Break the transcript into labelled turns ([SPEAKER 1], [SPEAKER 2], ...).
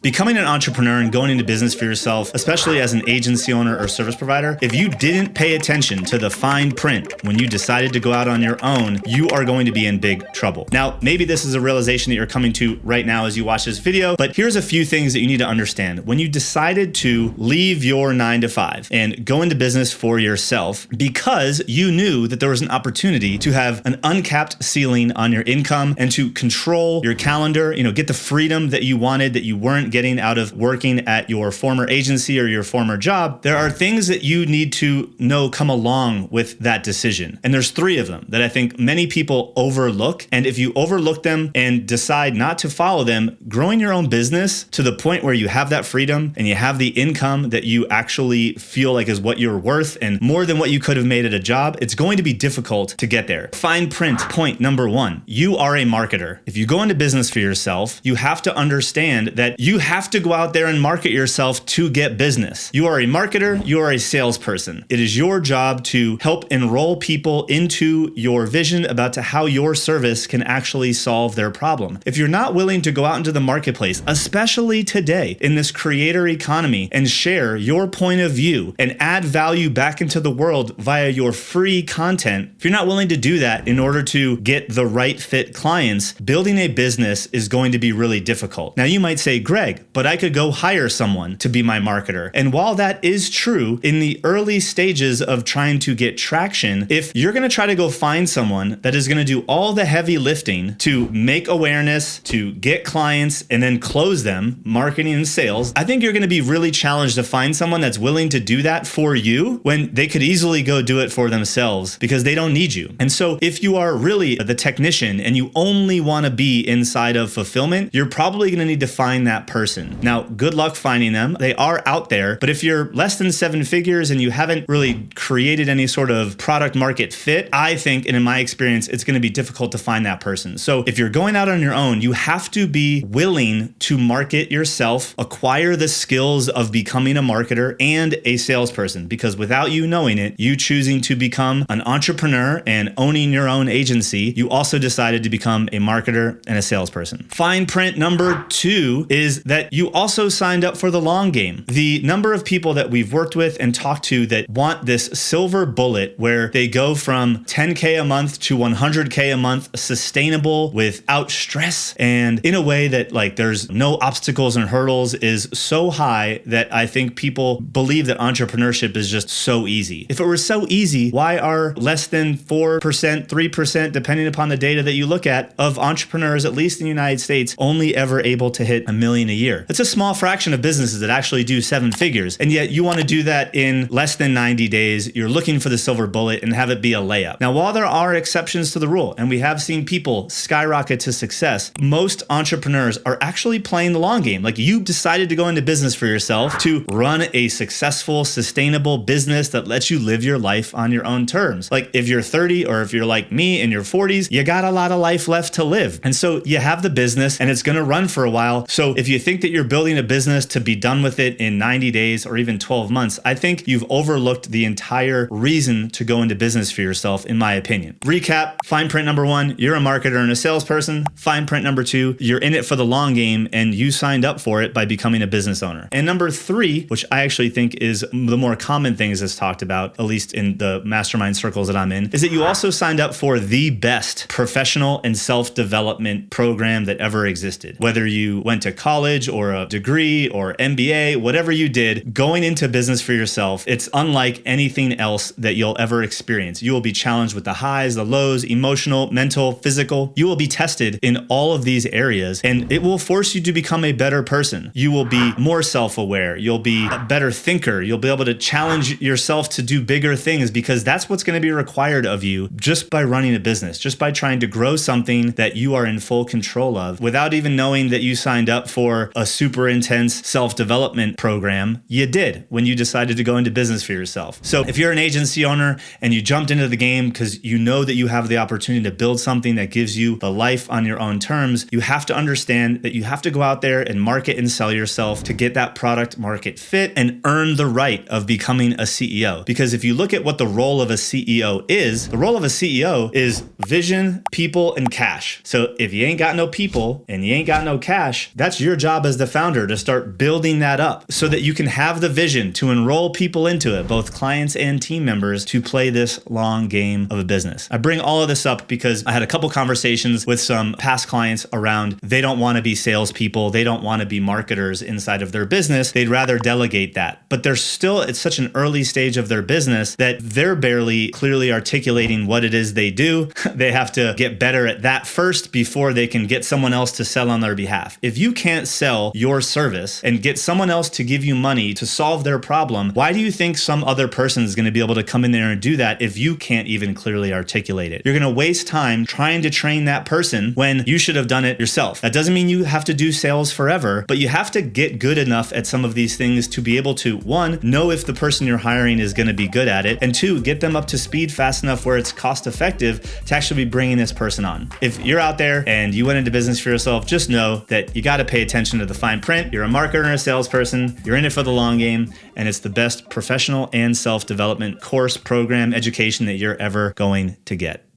[SPEAKER 1] Becoming an entrepreneur and going into business for yourself, especially as an agency owner or service provider, if you didn't pay attention to the fine print when you decided to go out on your own, you are going to be in big trouble. Now, maybe this is a realization that you're coming to right now as you watch this video, but here's a few things that you need to understand. When you decided to leave your 9-to-5 and go into business for yourself because you knew that there was an opportunity to have an uncapped ceiling on your income and to control your calendar, get the freedom that you wanted that you weren't getting out of working at your former agency or your former job, there are things that you need to know come along with that decision. And there's 3 of them that I think many people overlook. And if you overlook them and decide not to follow them, growing your own business to the point where you have that freedom and you have the income that you actually feel like is what you're worth and more than what you could have made at a job, it's going to be difficult to get there. Fine print, point number 1, you are a marketer. If you go into business for yourself, you have to understand that you have to go out there and market yourself to get business. You are a marketer, you are a salesperson. It is your job to help enroll people into your vision about how your service can actually solve their problem. If you're not willing to go out into the marketplace, especially today in this creator economy, and share your point of view and add value back into the world via your free content, if you're not willing to do that in order to get the right fit clients, building a business is going to be really difficult. Now you might say, Greg, but I could go hire someone to be my marketer. And while that is true in the early stages of trying to get traction, if you're going to try to go find someone that is going to do all the heavy lifting to make awareness, to get clients, and then close them, marketing and sales, I think you're going to be really challenged to find someone that's willing to do that for you when they could easily go do it for themselves because they don't need you. And so if you are really the technician and you only want to be inside of fulfillment, you're probably going to need to find that person. Now, good luck finding them. They are out there, but if you're less than 7 figures and you haven't really created any sort of product market fit, I think, and in my experience, it's going to be difficult to find that person. So if you're going out on your own, you have to be willing to market yourself, acquire the skills of becoming a marketer and a salesperson, because without you knowing it, you choosing to become an entrepreneur and owning your own agency, you also decided to become a marketer and a salesperson. Fine print number 2 is that you also signed up for the long game. The number of people that we've worked with and talked to that want this silver bullet where they go from 10K a month to 100K a month, sustainable without stress and in a way that there's no obstacles and hurdles is so high that I think people believe that entrepreneurship is just so easy. If it were so easy, why are less than 4%, 3%, depending upon the data that you look at, of entrepreneurs, at least in the United States, only ever able to hit $1 million a year? It's a small fraction of businesses that actually do 7 figures. And yet you want to do that in less than 90 days. You're looking for the silver bullet and have it be a layup. Now, while there are exceptions to the rule, and we have seen people skyrocket to success, most entrepreneurs are actually playing the long game. You decided to go into business for yourself to run a successful, sustainable business that lets you live your life on your own terms. If you're 30 or if you're like me in your 40s, you got a lot of life left to live. And so you have the business and it's going to run for a while. So if you think that you're building a business to be done with it in 90 days or even 12 months, I think you've overlooked the entire reason to go into business for yourself, in my opinion. Recap, fine print number 1, you're a marketer and a salesperson. Fine print number 2, you're in it for the long game and you signed up for it by becoming a business owner. And number 3, which I actually think is the more common things that's talked about, at least in the mastermind circles that I'm in, is that you also signed up for the best professional and self-development program that ever existed. Whether you went to college or a degree or MBA, whatever you did, going into business for yourself, it's unlike anything else that you'll ever experience. You will be challenged with the highs, the lows, emotional, mental, physical. You will be tested in all of these areas and it will force you to become a better person. You will be more self-aware. You'll be a better thinker. You'll be able to challenge yourself to do bigger things because that's what's going to be required of you just by running a business, just by trying to grow something that you are in full control of without even knowing that you signed up for a super intense self-development program. You did when you decided to go into business for yourself. So if you're an agency owner and you jumped into the game because you know that you have the opportunity to build something that gives you the life on your own terms, you have to understand that you have to go out there and market and sell yourself to get that product market fit and earn the right of becoming a CEO. Because if you look at what the role of a CEO is, the role of a CEO is vision, people, and cash. So if you ain't got no people and you ain't got no cash, that's your job job as the founder to start building that up so that you can have the vision to enroll people into it, both clients and team members, to play this long game of a business. I bring all of this up because I had a couple conversations with some past clients around they don't want to be salespeople, they don't want to be marketers inside of their business, they'd rather delegate that. But they're still at such an early stage of their business that they're barely clearly articulating what it is they do. They have to get better at that first before they can get someone else to sell on their behalf. If you can't sell your service and get someone else to give you money to solve their problem, why do you think some other person is going to be able to come in there and do that if you can't even clearly articulate it? You're going to waste time trying to train that person when you should have done it yourself. That doesn't mean you have to do sales forever, but you have to get good enough at some of these things to be able to, one, know if the person you're hiring is going to be good at it, and two, get them up to speed fast enough where it's cost effective to actually be bringing this person on. If you're out there and you went into business for yourself, just know that you got to pay attention to the fine print. You're a marketer and a salesperson. You're in it for the long game, and it's the best professional and self-development course, program, education that you're ever going to get.